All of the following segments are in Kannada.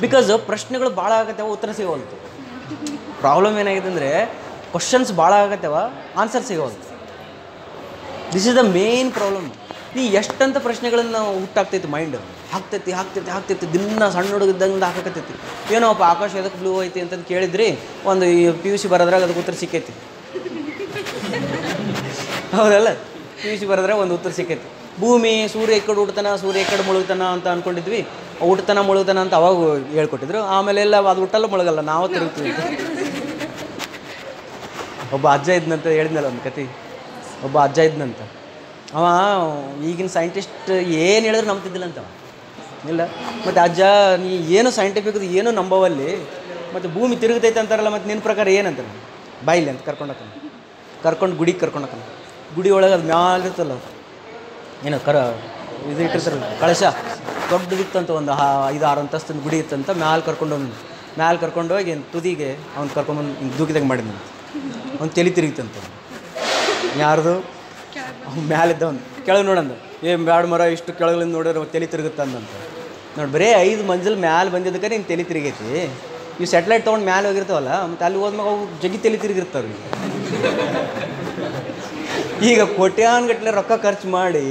ಬಿಕಾಸ್ ಪ್ರಶ್ನೆಗಳು ಭಾಳ ಆಗತ್ತವ, ಉತ್ತರ ಸಿಗೋಲ್ತು. ಪ್ರಾಬ್ಲಮ್ ಏನಾಗಿದೆ ಅಂದರೆ ಕ್ವಶನ್ಸ್ ಭಾಳ ಆಗತ್ತವ, ಆನ್ಸರ್ ಸಿಗೋಲ್ತು. This is the main problem. ನೀ ಎಷ್ಟಂತ ಪ್ರಶ್ನೆಗಳನ್ನು ಹುಟ್ಟಾಗ್ತೈತಿ ಮೈಂಡ್, ಹಾಕ್ತೈತಿ ದಿನ ಸಣ್ಣ ಹುಡುಗಿದ್ದಂಗೆ ಹಾಕಕತ್ತೈತಿ. ಏನೋಪ್ಪ ಆಕಾಶ ಎದಕ್ಕೆ ಬ್ಲೂ ಐತಿ ಅಂತಂದು ಕೇಳಿದ್ರಿ, ಒಂದು PUC ಬರೋದ್ರಾಗ ಅದಕ್ಕೆ ಉತ್ತರ ಸಿಕ್ಕೈತಿ. ಹೌದಲ್ಲ, PUC ಬರೋದ್ರಾಗ ಒಂದು ಉತ್ತರ ಸಿಕ್ಕೈತಿ. ಭೂಮಿ ಸೂರ್ಯ ಈ ಕಡೆ ಹುಡ್ತಾನ, ಸೂರ್ಯ ಈ ಕಡೆ ಮುಳುಗ್ತಾನ ಅಂತ ಅಂದ್ಕೊಂಡಿದ್ವಿ. ಹುಡ್ತಾನ ಮುಳುಗ್ತಾನ ಅಂತ ಅವಾಗ ಹೇಳ್ಕೊಟ್ಟಿದ್ರು. ಆಮೇಲೆ ಎಲ್ಲ ಅದು ಹುಟ್ಟಲ್ಲ ಮುಳುಗಲ್ಲ, ನಾವು ತಿರುಗ್ತೀವಿ. ಒಬ್ಬ ಅಜ್ಜ ಇದ್ನಂತ ಹೇಳಿದ್ನಲ್ಲ ಒಂದು ಕತೆ. ಒಬ್ಬ ಅಜ್ಜ ಇದ್ನಂತ, ಅವ ಈಗಿನ ಸೈಂಟಿಸ್ಟ್ ಏನು ಹೇಳಿದ್ರು ನಂಬ್ತಿದ್ದಿಲ್ಲಂತವ. ಇಲ್ಲ ಮತ್ತು ಅಜ್ಜ ನೀ ಏನು ಸೈಂಟಿಫಿಕ್ ಏನು ನಂಬವಲ್ಲಿ, ಮತ್ತು ಭೂಮಿ ತಿರುಗ್ತೈತೆ ಅಂತಾರಲ್ಲ, ಮತ್ತು ನಿನ್ನ ಪ್ರಕಾರ ಏನಂತಾರೆ? ಬಾಯಿಲಿ ಅಂತ ಕರ್ಕೊಂಡು ಗುಡಿಗೆ ಕರ್ಕೊಂಡೋಕನ. ಗುಡಿ ಒಳಗೆ ಅದು ಮ್ಯಾಲಿರ್ತಲ್ಲ, ಏನೋ ಇದು ಇಟ್ಟಿರ್ತಾರಲ್ಲ ಕಳಶ, ದೊಡ್ಡದಿತ್ತಂತ, ಒಂದು 5-6 ಅಂತಸ್ತಿನ ಗುಡಿ ಇತ್ತಂತ. ಮ್ಯಾಲೆ ಕರ್ಕೊಂಡೋಗಿ ತುದಿಗೆ ಅವ್ನು ಕರ್ಕೊಂಬಂದು ಹಿಂಗೆ ದೂಕಿದಂಗೆ ಮಾಡಿದ್ನು. ಅವ್ನು ತಲೆ ತಿರುಗಿತಂತ. ಯಾರ್ದು? ಅವ್ನು ಮ್ಯಾಲಿದ್ದವನು ಕೆಳಗೆ ನೋಡಂದ, ಬ್ಯಾಡ ಮರ ಇಷ್ಟು ಕೆಳಗಿಂದ ನೋಡಿದ್ರೆ ತಲೆ ತಿರುಗುತ್ತಂದಂತ. ನೋಡಿ, ಬರೀ 5 ಮಂಜಿಲ್ ಮ್ಯಾಲೆ ಬಂದಿದ್ದಕ್ಕೆ ನೀನು ತಲೆ ತಿರುಗೈತಿ. ಇವು ಸ್ಯಾಟಲೈಟ್ ತೊಗೊಂಡು ಮ್ಯಾಲೆ ಹೋಗಿರ್ತಾವಲ್ಲ, ಮತ್ತು ಅಲ್ಲಿ ಹೋದ್ಮ್ಯಾಗ ಅವು ಜಗ್ಗಿ ತಲೆ ತಿರುಗಿರ್ತಾವೆ. ಈಗ ಕೋಟ್ಯಾನ್ಗಟ್ಟಲೆ ರೊಕ್ಕ ಖರ್ಚು ಮಾಡಿ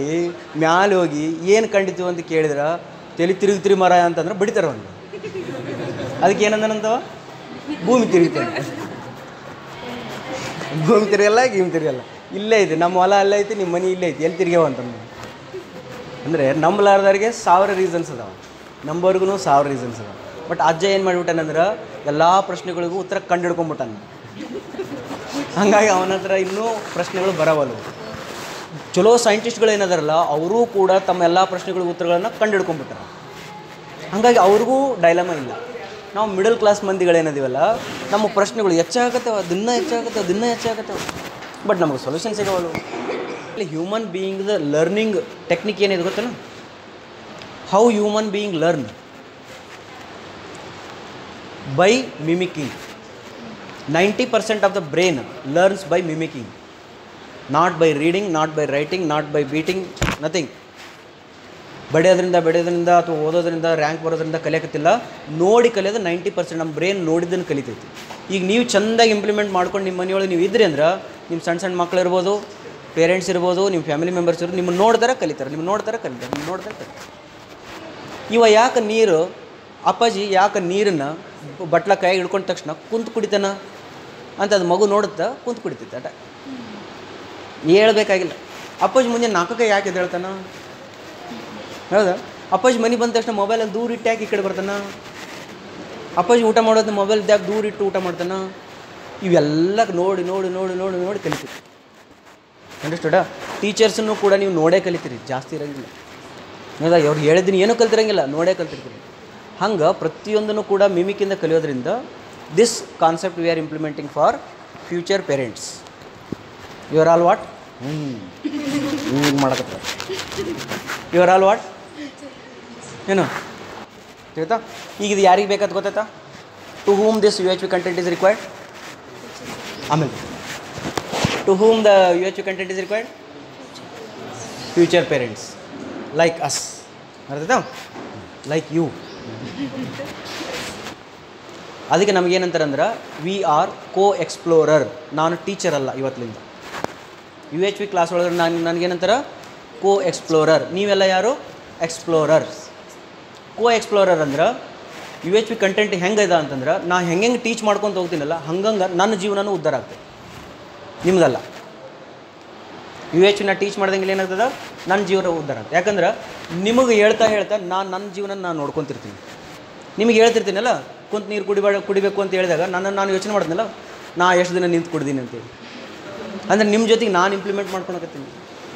ಮ್ಯಾಲೆ ಹೋಗಿ ಏನು ಕಂಡಿತು ಅಂತ ಕೇಳಿದ್ರೆ, ತಲೆ ತಿರುಗ್ತಿರಿ ಮರ ಅಂತಂದ್ರೆ ಬಡಿತಾರೆ ಒಂದು. ಅದಕ್ಕೆ ಏನಂದನಂತವ? ಭೂಮಿ ತಿರುಗ್ತಾನೆ. ಭೂಮಿ ತಿರುಗಲ್ಲ, ಗೀಮಿ ತಿರುಗಲ್ಲ. ಇಲ್ಲೇ ಐತಿ ನಮ್ಮ ಹೊಲ, ಅಲ್ಲೇ ಐತಿ ನಿಮ್ಮ ಮನೆ ಇಲ್ಲೇ ಐತಿ, ಎಲ್ಲಿ ತಿರುಗ್ಯಾವ ಅಂತಂದು. ಅಂದರೆ ನಂಬಲಾರ್ದವ್ರಿಗೆ 1000 ರೀಸನ್ಸ್ ಅದಾವೆ, ನಂಬೋರ್ಗು 1000 ರೀಸನ್ಸ್ ಅದಾವೆ. ಬಟ್ ಅಜ್ಜ ಏನು ಮಾಡಿಬಿಟ್ಟಾನಂದ್ರೆ ಎಲ್ಲ ಪ್ರಶ್ನೆಗಳಿಗೂ ಉತ್ತರ ಕಂಡು ಹಿಡ್ಕೊಂಬಿಟ್ಟಾನ. ಹಾಗಾಗಿ ಅವನ ಹತ್ರ ಇನ್ನೂ ಪ್ರಶ್ನೆಗಳು ಬರವಲ್ವು. ಚಲೋ ಸೈಂಟಿಸ್ಟ್ಗಳು ಏನದಾರಲ್ಲ, ಅವರೂ ಕೂಡ ತಮ್ಮ ಎಲ್ಲ ಪ್ರಶ್ನೆಗಳಿಗೆ ಉತ್ತರಗಳನ್ನು ಕಂಡು ಹಿಡ್ಕೊಂಬಿಟ್ಟಾರ. ಹಾಗಾಗಿ ಅವ್ರಿಗೂ ಡೈಲಮ ಇಲ್ಲ. ನಾವು ಮಿಡಲ್ ಕ್ಲಾಸ್ ಮಂದಿಗಳೇನದೀವಲ್ಲ, ನಮ್ಮ ಪ್ರಶ್ನೆಗಳು ಹೆಚ್ಚಾಗತ್ತವ, ದಿನ ಹೆಚ್ಚಾಗತ್ತವ, ಬಟ್ ನಮಗೆ ಸೊಲ್ಯೂಷನ್ ಸಿಗೋವಲ್ವು. ಅಲ್ಲಿ ಹ್ಯೂಮನ್ ಬೀಯಿಂಗ್ದ ಲರ್ನಿಂಗ್ ಟೆಕ್ನಿಕ್ ಏನಿದೆ ಗೊತ್ತೇನು? How human being learn by ಮಿಮಿಕಿಂಗ್. 90% of the brain learns by mimicking, not by reading, not by writing, not by beating, nothing. ಬಡಿಯೋದ್ರಿಂದ ಅಥವಾ ಓದೋದ್ರಿಂದ ರ್ಯಾಂಕ್ ಬರೋದ್ರಿಂದ ಕಲಿಯಕತ್ತಿಲ್ಲ. ನೋಡಿ ಕಲಿಯೋದು 90%. ನಮ್ಮ ಬ್ರೈನ್ ನೋಡಿದ್ದನ್ನು ಕಲಿತೈತಿ. ಈಗ ನೀವು ಚೆಂದಾಗಿ ಇಂಪ್ಲಿಮೆಂಟ್ ಮಾಡ್ಕೊಂಡು ನಿಮ್ಮ ಮನೆಯೊಳಗೆ ನೀವು ಇದ್ರಿ ಅಂದ್ರೆ, ನಿಮ್ಮ ಸಣ್ಣ ಮಕ್ಳು ಇರ್ಬೋದು, ಪೇರೆಂಟ್ಸ್ ಇರ್ಬೋದು, ನಿಮ್ಮ ಫ್ಯಾಮಿಲಿ ಮೆಂಬರ್ಸ್ ಇರ್ಬೋದು, ನಿಮ್ಮನ್ನು ನೋಡ್ತಾರೆ ಕಲಿತಾರೆ. ಇವ ಯಾಕೆ ನೀರು, ಅಪ್ಪಾಜಿ ಯಾಕೆ ನೀರನ್ನು ಬಟ್ಲ ಕೈಯಾಗಿ ಹಿಡ್ಕೊಂಡ ತಕ್ಷಣ ಕುಂತು ಕುಡಿತಾನ ಅಂತ ಅದು ಮಗು ನೋಡುತ್ತಾ ಕುಂತು ಕುಡಿತೈತೆ. ಅಟ ಹೇಳ್ಬೇಕಾಗಿಲ್ಲ. ಅಪ್ಪಾಜಿ ಮುಂಜಾನೆ 4ಕ್ಕೆ ಯಾಕೆ ಎದ್ದೇಳ್ತಾನ? ಹೌದಾ? ಅಪ್ಪಾಜಿ ಮನೆ ಬಂದ ತಕ್ಷಣ ಮೊಬೈಲಲ್ಲಿ ದೂರ ಇಟ್ಟು ಯಾಕೆ ಈ ಕಡೆ ಬರ್ತಾನ? ಅಪ್ಪಾಜಿ ಊಟ ಮಾಡೋದು ಮೊಬೈಲ್ ಯಾಕೆ ದೂರ ಇಟ್ಟು ಊಟ ಮಾಡ್ತಾನ? ಇವೆಲ್ಲ ನೋಡಿ ಕಲಿತೀರಿ. ಅಂಡರ್ಸ್ಟುಡಾ? ಟೀಚರ್ಸನ್ನು ಕೂಡ ನೀವು ನೋಡೇ ಕಲಿತೀರಿ, ಜಾಸ್ತಿ ಇರೋಂಗಿಲ್ಲ. ಹೌದಾ? ಅವ್ರು ಹೇಳಿದ್ದೀನಿ ಏನೂ ಕಲ್ತಿರಂಗಿಲ್ಲ, ನೋಡೇ ಕಲ್ತಿರ್ತೀರಿ. ಹಂಗೆ ಪ್ರತಿಯೊಂದನ್ನು ಕೂಡ ಮಿಮಿಕಿಂದ ಕಲಿಯೋದ್ರಿಂದ this concept we are implementing for future parents. You are all what? ಹಿಂಗೆ ಮಾಡಕತ್ತ. You are all what? ಏನು ತಿಳಿತಾ? ಈಗ ಇದು ಯಾರಿಗೆ ಬೇಕಂತ ಗೊತ್ತಾಯ್ತಾ? To whom this UHV content is required. ಆಮೇಲೆ to whom the UHV content is required? Future parents like us. ಅರ್ಥಾಯ್ತಾ? Like you. ಅದಕ್ಕೆ ನಮಗೇನಂತಾರಂದ್ರೆ ವಿ ಆರ್ ಕೋ-ಎಕ್ಸ್ಪ್ಲೋರರ್. ನಾನು ಟೀಚರ್ ಅಲ್ಲ ಇವತ್ತಿನಿಂದ. UHV ಕ್ಲಾಸ್ ಒಳಗೆ ನನಗೇನಂತಾರೆ? ಕೋ-ಎಕ್ಸ್ಪ್ಲೋರರ್. ನೀವೆಲ್ಲ ಯಾರು? ಎಕ್ಸ್ಪ್ಲೋರರ್ಸ್. ಕೋ-ಎಕ್ಸ್ಪ್ಲೋರರ್ ಅಂದ್ರೆ UHV ಕಂಟೆಂಟ್ ಹೆಂಗಿದೆ ಅಂತಂದ್ರೆ, ನಾ ಹೆಂಗೆ ಟೀಚ್ ಮಾಡ್ಕೊತ ಹೋಗ್ತೀನಲ್ಲ, ಹಂಗಂಗೆ ನನ್ನ ಜೀವನನೂ ಉದ್ಧಾರ ಆಗ್ತದೆ, ನಿಮ್ದಲ್ಲ. UHV ಟೀಚ್ ಮಾಡ್ದಂಗೆ ಏನಾಗ್ತದೆ? ನನ್ನ ಜೀವನ ಉದ್ಧಾರ ಆಗ್ತದೆ. ಯಾಕಂದ್ರೆ ನಿಮಗೆ ಹೇಳ್ತಾ ನಾನು ನನ್ನ ಜೀವನ ನಾನು ನೋಡ್ಕೊತಿರ್ತೀನಿ. ನಿಮಗೆ ಹೇಳ್ತಿರ್ತೀನಲ್ಲ, ಕುಂತು ನೀರು ಕುಡಿಬೇಕು ಅಂತ ಹೇಳಿದಾಗ ನಾನು ಯೋಚನೆ ಮಾಡಿದ್ನಲ್ಲ, ನಾ ಎಷ್ಟು ದಿನ ನಿಂತು ಕುಡ್ದೀನಿ ಅಂತೇಳಿ. ಅಂದರೆ ನಿಮ್ಮ ಜೊತೆಗೆ ನಾನು ಇಂಪ್ಲಿಮೆಂಟ್ ಮಾಡ್ಕೊಳಕತ್ತೀನಿ,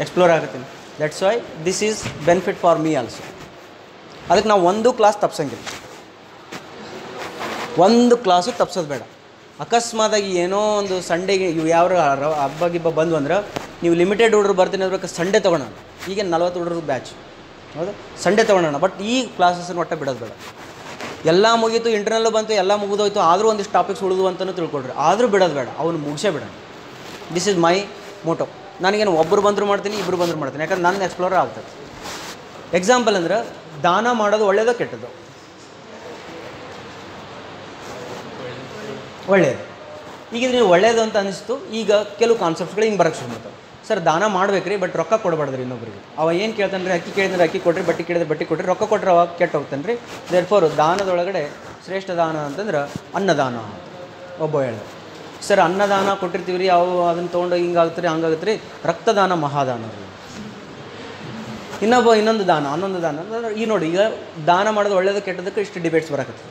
ಎಕ್ಸ್ಪ್ಲೋರ್ ಆಗತ್ತೀನಿ. That's why this is benefit for me also. ಅದಕ್ಕೆ ನಾವು ಒಂದು ಕ್ಲಾಸ್ ತಪ್ಸಂಗಿಲ್ಲ, ಒಂದು ಕ್ಲಾಸು ತಪ್ಸೋದು ಬೇಡ. ಅಕಸ್ಮಾತಾಗಿ ಏನೋ ಒಂದು ಸಂಡೇಗೆ ಇವು ಯಾವ ಹಬ್ಬ ಗಿಬ್ಬ ಬಂದು ಅಂದ್ರೆ, ನೀವು ಲಿಮಿಟೆಡ್ ಹುಡುಗರು ಬರ್ತೀನಿ ಅಂದ್ರೆ ಸಂಡೇ ತೊಗೊಳೋಣ. ಈಗ 40 ಹುಡುಗರು ಬ್ಯಾಚ್, ಹೌದಾ? ಸಂಡೇ ತೊಗೊಳೋಣ. ಬಟ್ ಈ ಕ್ಲಾಸಸ್ಸನ್ನು ಒಟ್ಟು ಬಿಡೋದು ಬೇಡ. ಎಲ್ಲ ಮುಗೀತು, ಇಂಟರ್ನಲ್ಲು ಬಂತು, ಎಲ್ಲ ಮುಗಿದೋಯ್ತು, ಆದರೂ ಒಂದಿಷ್ಟು ಟಾಪಿಕ್ಸ್ ಉಳಿದು ಅಂತಲೂ ತಿಳ್ಕೊಳ್ರಿ. ಆದರೂ ಬಿಡೋದು ಬೇಡ, ಅವನು ಮುಗಿಸೇ ಬಿಡೋಣ. This is my motto. ನನಗೇನು ಒಬ್ಬರು ಬಂದರೂ ಮಾಡ್ತೀನಿ, ಇಬ್ಬರು ಬಂದರೂ ಮಾಡ್ತೀನಿ, ಯಾಕಂದ್ರೆ ನನ್ನ ಎಕ್ಸ್ಪ್ಲೋರ್ ಆಗ್ತದೆ. ಎಕ್ಸಾಂಪಲ್ ಅಂದ್ರೆ, ದಾನ ಮಾಡೋದು ಒಳ್ಳೆಯದೋ ಕೆಟ್ಟದ್ದು? ಒಳ್ಳೆಯದು. ಈಗ ನೀವು ಒಳ್ಳೆಯದು ಅಂತ ಅನಿಸ್ತು. ಈಗ ಕೆಲವು ಕಾನ್ಸೆಪ್ಟ್ಗಳು ಹಿಂಗೆ ಬರೋಕ್ಕೆ ಶುರು ಮಾಡ್ತಾವೆ. ಸರ್ ದಾನ ಮಾಡ್ಬೇಕ್ರಿ, ಬಟ್ ರೊಕ್ಕ ಕೊಡಬಾರ್ದ್ರಿ ಇನ್ನೊಬ್ರಿಗೆ. ಅವ ಏನು ಕೇಳ್ತಾನೆ ರೀ, ಅಕ್ಕಿ ಕೇಳಿದ್ರೆ ಅಕ್ಕಿ ಕೊಡ್ರಿ, ಬಟ್ಟೆ ಕೇಳಿದ್ರೆ ಬಟ್ಟೆ ಕೊಡ್ರಿ, ರೊಕ್ಕ ಕೊಟ್ಟರೆ ಅವಾಗ ಕೆಟ್ಟು ಹೋಗ್ತಾನೆ ರೀ. ದೇರ್ಫೋರ್ ದಾನದೊಳಗಡೆ ಶ್ರೇಷ್ಠ ದಾನ ಅಂತಂದ್ರೆ ಅನ್ನದಾನ. ಒಬ್ಬ ಹೇಳಿದ, ಸರ್ ಅನ್ನದಾನ ಕೊಟ್ಟಿರ್ತೀವಿ ರೀ, ಅವು ಅದನ್ನು ತೊಗೊಂಡು ಹಿಂಗಾಗುತ್ತೆ ರೀ, ಹಂಗಾಗುತ್ತೆ ರೀ, ರಕ್ತದಾನ ಮಹಾದಾನ ರೀ. ಇನ್ನೊಂದು ದಾನ, ಹನ್ನೊಂದು ದಾನ ಅಂದ್ರೆ ಈ ನೋಡಿ, ಈಗ ದಾನ ಮಾಡೋದು ಒಳ್ಳೇದು ಕೆಟ್ಟದಕ್ಕೆ ಇಷ್ಟು ಡಿಬೇಟ್ಸ್ ಬರಕತ್ತೆ.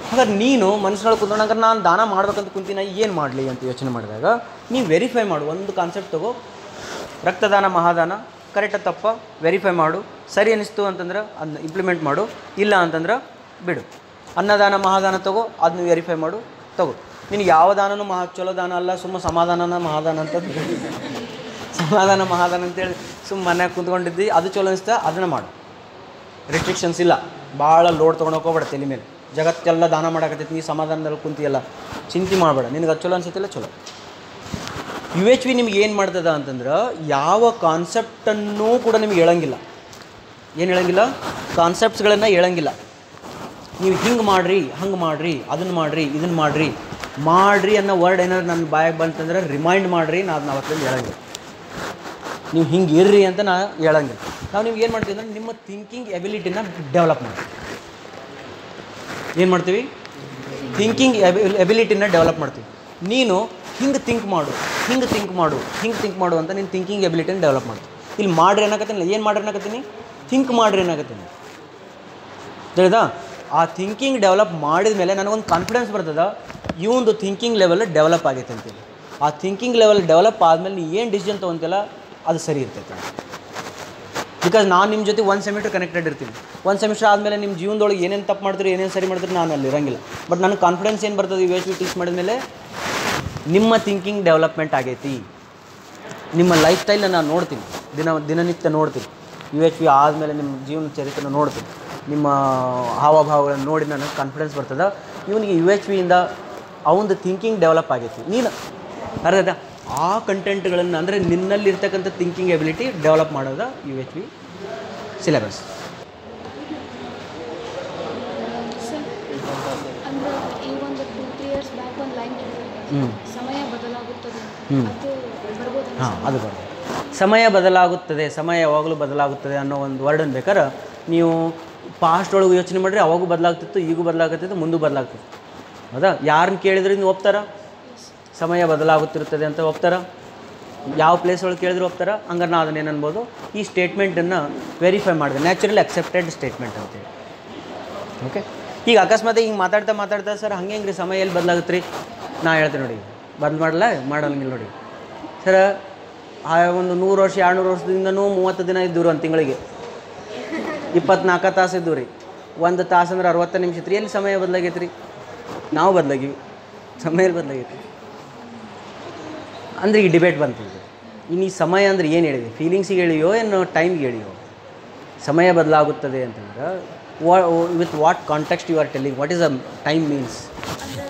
ಹಾಗಾದ್ರೆ ನೀನು ಮನಸ್ಸಿನೊಳಗೆ ಕುಂತ್ಕೊಂಡಾಗ ನಾನು ದಾನ ಮಾಡ್ಬೇಕಂತ ಕುಂತೀನಿ, ಏನು ಮಾಡಲಿ ಅಂತ ಯೋಚನೆ ಮಾಡಿದಾಗ ನೀವು ವೆರಿಫೈ ಮಾಡು. ಒಂದು ಕಾನ್ಸೆಪ್ಟ್ ತಗೋ, ರಕ್ತದಾನ ಮಹಾದಾನ ಕರೆಕ್ಟಾಗಿ ತಪ್ಪ ವೆರಿಫೈ ಮಾಡು. ಸರಿ ಅನ್ನಿಸ್ತು ಅಂತಂದ್ರೆ ಅದನ್ನ ಇಂಪ್ಲಿಮೆಂಟ್ ಮಾಡು, ಇಲ್ಲ ಅಂತಂದ್ರೆ ಬಿಡು. ಅನ್ನದಾನ ಮಹಾದಾನ ತಗೋ, ಅದನ್ನ ವೆರಿಫೈ ಮಾಡು, ತಗೋ. ನಿನಗೆ ಯಾವ ದಾನನೂ ಚಲೋ ದಾನ ಅಲ್ಲ, ಸಮಾಧಾನನ ಮಹಾದಾನ ಅಂತ ಸಮಾಧಾನ ಮಹಾದಾನ ಅಂತೇಳಿ ಮನ್ಯಾಗ ಕುಂತ್ಕೊಂಡಿದ್ದು ಅದು ಚಲೋ ಅನಿಸ್ತಾ ಅದನ್ನು ಮಾಡು. ರೆಸ್ಟ್ರಿಕ್ಷನ್ಸ್ ಇಲ್ಲ, ಭಾಳ ಲೋಡ್ ತೊಗೊಂಡು ಹೋಗ್ಬೇಡ ತಲೆ ಮೇಲೆ. ಜಗತ್ತೆಲ್ಲ ದಾನ ಮಾಡೋಕತ್ತೈತಿ, ನೀ ಸಮಾಧಾನದಲ್ಲಿ ಕುಂತಿಯಲ್ಲ, ಚಿಂತೆ ಮಾಡಬೇಡ. ನಿನಗೆ ಅದು ಚಲೋ ಅನ್ಸತ್ತಿಲ್ಲ ಚಲೋ. UHV ನಿಮ್ಗೆ ಏನು ಮಾಡ್ತದ ಅಂತಂದ್ರೆ ಯಾವ ಕಾನ್ಸೆಪ್ಟನ್ನೂ ಕೂಡ ನಿಮ್ಗೆ ಹೇಳಂಗಿಲ್ಲ. ಏನು ಹೇಳಂಗಿಲ್ಲ? ಕಾನ್ಸೆಪ್ಟ್ಸ್ಗಳನ್ನು ಹೇಳಂಗಿಲ್ಲ. ನೀವು ಹಿಂಗೆ ಮಾಡಿರಿ, ಹಂಗೆ ಮಾಡಿರಿ, ಅದನ್ನು ಮಾಡಿರಿ, ಇದನ್ನು ಮಾಡಿರಿ ಅನ್ನೋ ವರ್ಡ್ ಏನಾದ್ರು ನನ್ನ ಬಾಯಾಗ ಬಂತಂದ್ರೆ ರಿಮೈಂಡ್ ಮಾಡಿರಿ, ನಾನು ಅವತ್ತಲ್ಲಿ ಹೇಳಂಗಿಲ್ಲ. ನೀವು ಹಿಂಗೆ ಇರ್ರಿ ಅಂತ ನಾನು ಹೇಳಂಗಿಲ್ಲ. ನಾವು ನಿಮ್ಗೆ ಏನು ಮಾಡ್ತೀವಿ ಅಂದರೆ ನಿಮ್ಮ ಥಿಂಕಿಂಗ್ ಎಬಿಲಿಟಿನ ಡೆವಲಪ್ ಮಾಡ್ತೀವಿ. ಏನು ಮಾಡ್ತೀವಿ? ಥಿಂಕಿಂಗ್ ಎಬಿಲಿಟಿನ ಡೆವಲಪ್ ಮಾಡ್ತೀವಿ. ನೀನು ಹಿಂಗೆ ಥಿಂಕ್ ಮಾಡು, ಹಿಂಗೆ ಥಿಂಕ್ ಮಾಡು ಅಂತ ನೀನು ಥಿಂಕಿಂಗ್ ಎಬಿಲಿಟಿನ ಡೆವಲಪ್ ಮಾಡ್ತೀವಿ. ಇಲ್ಲಿ ಮಾಡ್ರಿ ಅನ್ನಕತ್ತೀನಿ, ಏನು ಮಾಡ್ರಿ ಅನ್ನಕತ್ತೀನಿ? ಥಿಂಕ್ ಮಾಡ್ರಿ ಅನ್ನಕತ್ತೀನಿ. ತಿಳಿದಾ? ಆ ಥಿಂಕಿಂಗ್ ಡೆವಲಪ್ ಮಾಡಿದ ಮೇಲೆ ನನಗೊಂದು ಕಾನ್ಫಿಡೆನ್ಸ್ ಬರ್ತದೆ, ಈ ಒಂದು ಥಿಂಕಿಂಗ್ ಲೆವೆಲ್ ಡೆವಲಪ್ ಆಗೈತೆ ಅಂತೇಳಿ. ಆ ಥಿಂಕಿಂಗ್ ಲೆವೆಲ್ ಡೆವಲಪ್ ಆದಮೇಲೆ ನೀವು ಏನು ಡಿಸಿಷನ್ ತೊಗೊಂತಿಲ್ಲ ಅದು ಸರಿ ಇರ್ತೈತೆ. ಬಿಕಾಸ್ ನಾನು ನಿಮ್ಮ ಜೊತೆ 1 ಸೆಮಿಸ್ಟರ್ ಕನೆಕ್ಟೆಡ್ ಇರ್ತೀನಿ. 1 ಸೆಮಿಸ್ಟರ್ ಆದಮೇಲೆ ನಿಮ್ಮ ಜೀವನದೊಳಗೆ ಏನೇನು ತಪ್ಪು ಮಾಡ್ತೀರಿ, ಏನೇನು ಸರಿ ಮಾಡ್ತೀರಿ ನಾನು ಅಲ್ಲಿ ಇರೋಂಗಿಲ್ಲ. ಬಟ್ ನನಗೆ ಕಾನ್ಫಿಡೆನ್ಸ್ ಏನು ಬರ್ತದೆ, UHV ಟೀಚ್ ಮಾಡಿದ ಮೇಲೆ ನಿಮ್ಮ ಥಿಂಕಿಂಗ್ ಡೆವಲಪ್ಮೆಂಟ್ ಆಗೈತಿ. ನಿಮ್ಮ ಲೈಫ್ ಸ್ಟೈಲನ್ನ ನಾನು ನೋಡ್ತೀನಿ, ದಿನನಿತ್ಯ ನೋಡ್ತೀನಿ. UHV ಆದಮೇಲೆ ನಿಮ್ಮ ಜೀವನ ಚರಿತ್ರೆನ ನೋಡ್ತೀನಿ, ನಿಮ್ಮ ಹಾವಭಾವಗಳನ್ನು ನೋಡಿ ನನಗೆ ಕಾನ್ಫಿಡೆನ್ಸ್ ಬರ್ತದೆ. ಇವನಿಗೆ UHVಯಿಂದ ಅವನದು ಥಿಂಕಿಂಗ್ ಡೆವಲಪ್ ಆಗೈತಿ. ನೀನು ಅರ್ಧ ಆ ಕಂಟೆಂಟ್ಗಳನ್ನು ಅಂದರೆ ನಿನ್ನಲ್ಲಿರ್ತಕ್ಕಂಥ ಥಿಂಕಿಂಗ್ ಎಬಿಲಿಟಿ ಡೆವಲಪ್ ಮಾಡೋದು UHV ಸಿಲೆಬಸ್. ಅಂದರೆ ಈ ಒಂದು 2-3 ಇಯರ್ಸ್ ಬ್ಯಾಕ್ ಒಂದು ಲೈನ್ ಸಮಯ ಬದಲಾಗುತ್ತದೆ, ಹಾಂ ಅದು ಬರ್ಬೋದು. ಸಮಯ ಬದಲಾಗುತ್ತದೆ, ಸಮಯ ಯಾವಾಗಲೂ ಬದಲಾಗುತ್ತದೆ ಅನ್ನೋ ಒಂದು ವರ್ಡನ್ನು ಬೇಕಾದ್ರೆ ನೀವು ಪಾಸ್ಟ್ ಒಳಗೆ ಯೋಚನೆ ಮಾಡಿರಿ, ಅವಾಗೂ ಬದಲಾಗ್ತಿತ್ತು, ಈಗೂ ಬದಲಾಗ್ತಿತ್ತು, ಮುಂದೂ ಬದಲಾಗ್ತಿತ್ತು. ಹೌದಾ? ಯಾರನ್ನ ಕೇಳಿದ್ರೆ ನೀವು ಒಪ್ತಾರ? ಸಮಯ ಬದಲಾಗುತ್ತಿರುತ್ತದೆ ಅಂತ ಒಪ್ತಾರ? ಯಾವ ಪ್ಲೇಸ್ ಒಳಗೆ ಕೇಳಿದ್ರು ಒಪ್ತಾರ? ಹಂಗಾರೆ ನಾವು ಅದನ್ನೇನು ಅನ್ಬೋದು, ಈ ಸ್ಟೇಟ್ಮೆಂಟನ್ನು ವೆರಿಫೈ ಮಾಡಿದೆ, ನ್ಯಾಚುರಲಿ ಅಕ್ಸೆಪ್ಟೆಡ್ ಸ್ಟೇಟ್ಮೆಂಟ್ ಅಂತೇಳಿ. ಓಕೆ, ಈಗ ಅಕಸ್ಮಾತ್ ಹಿಂಗೆ ಮಾತಾಡ್ತಾ ಸರ್ ಹಂಗೆ ಹೆಂಗೆ ರೀ ಸಮಯ ಎಲ್ಲಿ ಬದಲಾಗುತ್ತೆ ರೀ? ನಾ ಹೇಳ್ತೀನಿ ನೋಡಿ, ಮಾಡಂಗಿಲ್ಲ ನೋಡಿ ಸರ್. ಒಂದು 100 ವರ್ಷ 200 ವರ್ಷದಿಂದನೂ 30 ದಿನ ಇದ್ದವು ಒಂದು ತಿಂಗಳಿಗೆ, 24 ತಾಸು ಇದ್ದವು ರೀ. 1 ತಾಸು ಅಂದ್ರೆ 60 ನಿಮಿಷ ಇತ್ತು ರೀ. ಎಲ್ಲಿ ಸಮಯ ಬದಲಾಗೈತೆ ರೀ? ನಾವು ಬದಲಾಗಿವಿ, ಸಮಯ ಬದಲಾಗೈತಿ. ಅಂದರೆ ಈ ಡಿಬೇಟ್ ಬಂತಿದೆ. ಇನ್ನು ಈ ಸಮಯ ಅಂದರೆ ಏನು ಹೇಳಿದೆ? ಫೀಲಿಂಗ್ಸಿಗೆ ಹೇಳಿಯೋ ಏನು ಟೈಮ್ಗೆ ಹೇಳಿಯೋ? ಸಮಯ ಬದಲಾಗುತ್ತದೆ ಅಂತಂದ್ರೆ with what context you are telling, what is a time means? ಅಂದರೆ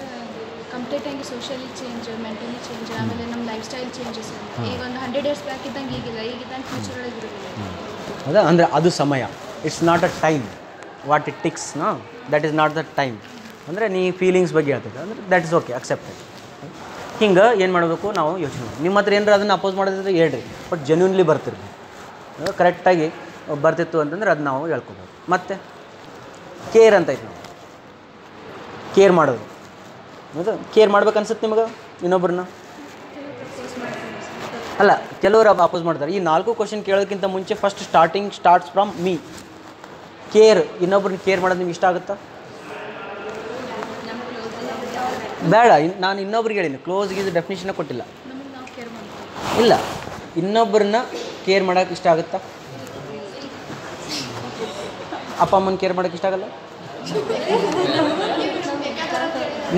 ಕಂಪ್ಲೀಟಾಗಿ ಸೋಷಿಯಲಿ ಚೇಂಜ್, ಮೆಂಟಲಿ ಚೇಂಜ್, ಆಮೇಲೆ ನಮ್ಮ ಲೈಫ್ ಸ್ಟೈಲ್ ಚೇಂಜಸ್. ಈಗ ಒಂದು 100 ಇಯರ್ಸ್ ಬ್ಯಾಕ್ ಇದ್ದಂಗೆ ಈಗಿದ್ದಂಗೆ ಫ್ಯೂಚರ್ ಒಳಗೆ ಇರೋದಿಲ್ಲ. ಹೌದಾ? ಅಂದರೆ ಅದು ಸಮಯ. It's not a time. What it ticks that is not the time. ಅಂದರೆ ನೀ ಫೀಲಿಂಗ್ಸ್ ಬಗ್ಗೆ ಹೇಳ್ತಿದ್ದೆ ಅಂದರೆ ದಟ್ ಇಸ್ ಓಕೆ, ಅಕ್ಸೆಪ್ಟೆಡ್. ಹಿಂಗೆ ಏನು ಮಾಡಬೇಕು ನಾವು ಯೋಚನೆ ಮಾಡಿ. ನಿಮ್ಮ ಹತ್ರ ಏನಾರ ಅದನ್ನು ಅಪೋಸ್ ಮಾಡೋದಿದ್ರೆ ಹೇಳ್ರಿ, ಬಟ್ ಜೆನ್ಯೂನ್ಲಿ ಬರ್ತಿರ್ಬೇಕು. ಕರೆಕ್ಟಾಗಿ ಬರ್ತಿತ್ತು ಅಂತಂದ್ರೆ ಅದು ನಾವು ಹೇಳ್ಕೊಬೋದು. ಮತ್ತು ಕೇರ್ ಅಂತ ಐತೆ, ನಾವು ಕೇರ್ ಮಾಡೋದು. ಹೌದು, ಕೇರ್ ಮಾಡ್ಬೇಕು ಅನ್ಸುತ್ತೆ ನಿಮಗೆ ಇನ್ನೊಬ್ಬರನ್ನ? ಅಲ್ಲ, ಕೆಲವರು ಅಪೋಸ್ ಮಾಡ್ತಾರೆ. ಈ 4 ಕ್ವಶನ್ ಕೇಳೋದಕ್ಕಿಂತ ಮುಂಚೆ first starts from me. Care, ಇನ್ನೊಬ್ರನ್ನ ಕೇರ್ ಮಾಡೋದು ನಿಮ್ಗೆ ಇಷ್ಟ ಆಗುತ್ತಾ? ಬೇಡ. ನಾನು ಇನ್ನೊಬ್ರಿಗೆ ಹೇಳಿನಿ, ಕ್ಲೋಸ್ಗೆ ಇದು ಡೆಫಿನೇಷನ್ ಕೊಟ್ಟಿಲ್ಲ. ಇಲ್ಲ, ಇನ್ನೊಬ್ಬರನ್ನ ಕೇರ್ ಮಾಡೋಕೆ ಇಷ್ಟ ಆಗುತ್ತಾ? ಅಪ್ಪ ಅಮ್ಮನ ಕೇರ್ ಮಾಡೋಕೆ ಇಷ್ಟ ಆಗಲ್ಲ?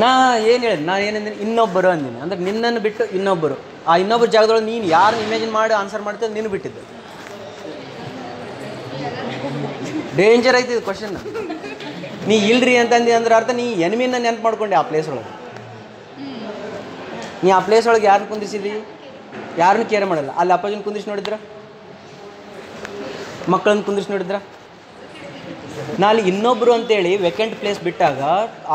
ನಾ ಏನು ಹೇಳಿದೆ? ನಾನು ಏನಂದ್ರೆ ಇನ್ನೊಬ್ಬರು ಅಂದಿನಿ, ಅಂದರೆ ನಿನ್ನನ್ನು ಬಿಟ್ಟು ಇನ್ನೊಬ್ಬರು. ಆ ಇನ್ನೊಬ್ಬರ ಜಾಗದೊಳಗೆ ನೀನು ಯಾರನ್ನ ಇಮ್ಯಾಜಿನ್ ಮಾಡಿ ಆನ್ಸರ್ ಮಾಡ್ತಿದ್ದು ನೀನು ಬಿಟ್ಟಿದ್ದು. ಡೇಂಜರ್ ಐತಿ ಇದು ಕ್ವಶನ್. ನೀ ಇಲ್ರಿ ಅಂತಂದು ಅಂದ್ರೆ ಅರ್ಥ ನೀ ಎನಿಮಿನ ನೆನಪು ಮಾಡ್ಕೊಂಡೆ ಆ ಪ್ಲೇಸ್ ಒಳಗೆ. ನೀ ಆ ಪ್ಲೇಸ್ ಒಳಗೆ ಯಾರನ್ನ ಕುಂದಿಸಿದಿ? ಯಾರನ್ನು ಕೇರ್ ಮಾಡಲ್ಲ. ಅಲ್ಲಿ ಅಪ್ಪಾಜಿನ ಕುಂದಿಸಿ ನೋಡಿದ್ರ, ಮಕ್ಕಳನ್ನ ಕುಂದಿಸಿ ನೋಡಿದ್ರ, ನಾಳೆ ಇನ್ನೊಬ್ಬರು ಅಂತೇಳಿ ವೆಕೆಂಟ್ ಪ್ಲೇಸ್ ಬಿಟ್ಟಾಗ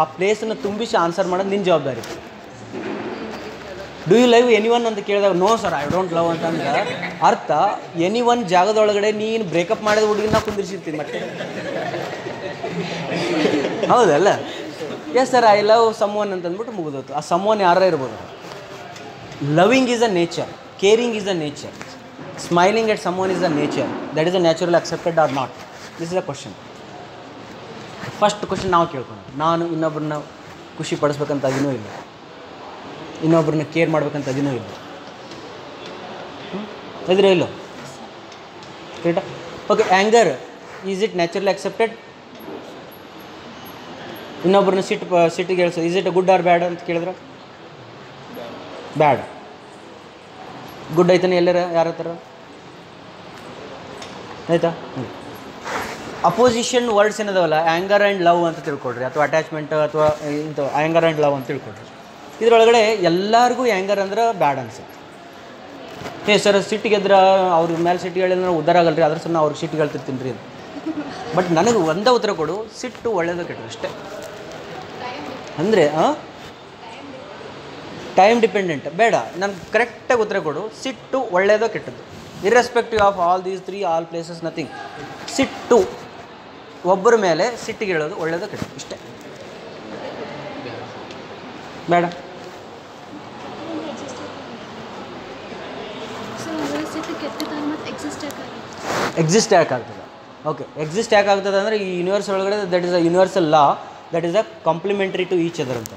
ಆ ಪ್ಲೇಸನ್ನು ತುಂಬಿಸಿ ಆನ್ಸರ್ ಮಾಡೋದು ನಿನ್ನ ಜವಾಬ್ದಾರಿ. Do you love any one ಅಂತ ಕೇಳಿದಾಗ no sir I don't love ಅಂತಂದ್ರೆ ಅರ್ಥ ಎನಿ ಒನ್ ಜಾಗದೊಳಗಡೆ ನೀನು ಬ್ರೇಕಪ್ ಮಾಡಿದ ಹುಡುಗಿನ ಕುಂದಿರ್ಸಿರ್ತೀನಿ ಮತ್ತೆ. ಹೌದಲ್ಲ? Yes sir I love some one ಅಂತಂದ್ಬಿಟ್ಟು ಮುಗಿದೋತು. ಆ ಸಮ್ ಒನ್ ಯಾರ ಇರ್ಬೋದು. Loving is a nature, caring is a nature, smiling at some one is a nature. That is a natural accepted or not? This is a question. First question ನಾವು ಕೇಳ್ಕೊಂಡು, ನಾನು ಇನ್ನೊಬ್ಬರನ್ನ ಖುಷಿ ಪಡಿಸ್ಬೇಕಂತ ಅದೂ ಇಲ್ಲ, ಇನ್ನೊಬ್ಬರನ್ನ ಕೇರ್ ಮಾಡ್ಬೇಕಂತ ಅದೂ ಇಲ್ಲ. ಇದ್ರೆ ಇಲ್ಲೋ ಕರೆಕ್ಟಾ? Okay, anger is it naturally accepted? ಇನ್ನೊಬ್ಬರನ್ನ ಸಿಟ್ಟಿಗೆ ಹೇಳ್ಸೋದು is it good or bad ಅಂತ ಕೇಳಿದ್ರೆ ಬ್ಯಾಡ್. ಗುಡ್ ಐತಾನೆ ಎಲ್ಲರ ಯಾರ ಹತ್ರ ಆಯಿತಾ? ಅಪೋಸಿಷನ್ ವರ್ಡ್ಸ್ ಏನದವಲ್ಲ, ಆ್ಯಂಗರ್ ಆ್ಯಂಡ್ ಲವ್ ಅಂತ ತಿಳ್ಕೊಳ್ರಿ, ಅಥವಾ ಅಟ್ಯಾಚ್ಮೆಂಟ್ ಅಥವಾ ಇಂಥ ಆ್ಯಂಗರ್ ಆ್ಯಂಡ್ ಲವ್ ಅಂತ ತಿಳ್ಕೊಳ್ರಿ. ಇದರೊಳಗಡೆ ಎಲ್ಲರಿಗೂ ಆ್ಯಂಗರ್ ಅಂದ್ರೆ ಬ್ಯಾಡ್ ಅನ್ಸುತ್ತೆ. ಸರ್ ಸಿಟ್ಟಿಗೆದ್ರೆ ಅವ್ರ ಮೇಲೆ ಸಿಟ್ಟಿಗೆ ಹೇಳಿದ್ರೆ ಉದ್ದಾರ ಆಗಲ್ಲ ರೀ, ಅದ್ರ ಸಹ ಅವ್ರಿಗೆ ಸಿಟ್ಟಿಗೆ ಹೇಳ್ತಿರ್ತೀನಿ ರೀ. ಬಟ್ ನನಗೆ ಒಂದೇ ಉತ್ತರ ಕೊಡು, ಸಿಟ್ಟು ಒಳ್ಳೇದು ಕೆಟ್ಟದು ಅಷ್ಟೇ. ಅಂದರೆ ಟೈಮ್ ಡಿಪೆಂಡೆಂಟ್ ಬೇಡ, ನನಗೆ ಕರೆಕ್ಟಾಗಿ ಉತ್ತರ ಕೊಡು. ಸಿಟ್ಟು ಒಳ್ಳೇದೋ ಕೆಟ್ಟದ್ದು, irrespective of all these three all places nothing. ಸಿಟ್ಟು ಒಬ್ಬರ ಮೇಲೆ ಸಿಟ್ಟಿಗೆ ಹೇಳೋದು ಒಳ್ಳೇದೋ ಕೆಟ್ಟದ್ದು ಇಷ್ಟೇ. ಬೇಡ. ಎಕ್ಸಿಸ್ಟ್ ಯಾಕೆ ಆಗ್ತದೆ? ಓಕೆ, ಎಕ್ಸಿಸ್ಟ್ ಯಾಕೆ ಆಗ್ತದೆ ಅಂದರೆ ಈ ಯೂನಿವರ್ಸ್ ಒಳಗಡೆ that is a universal law, that is a complementary to each other ಅಂತ.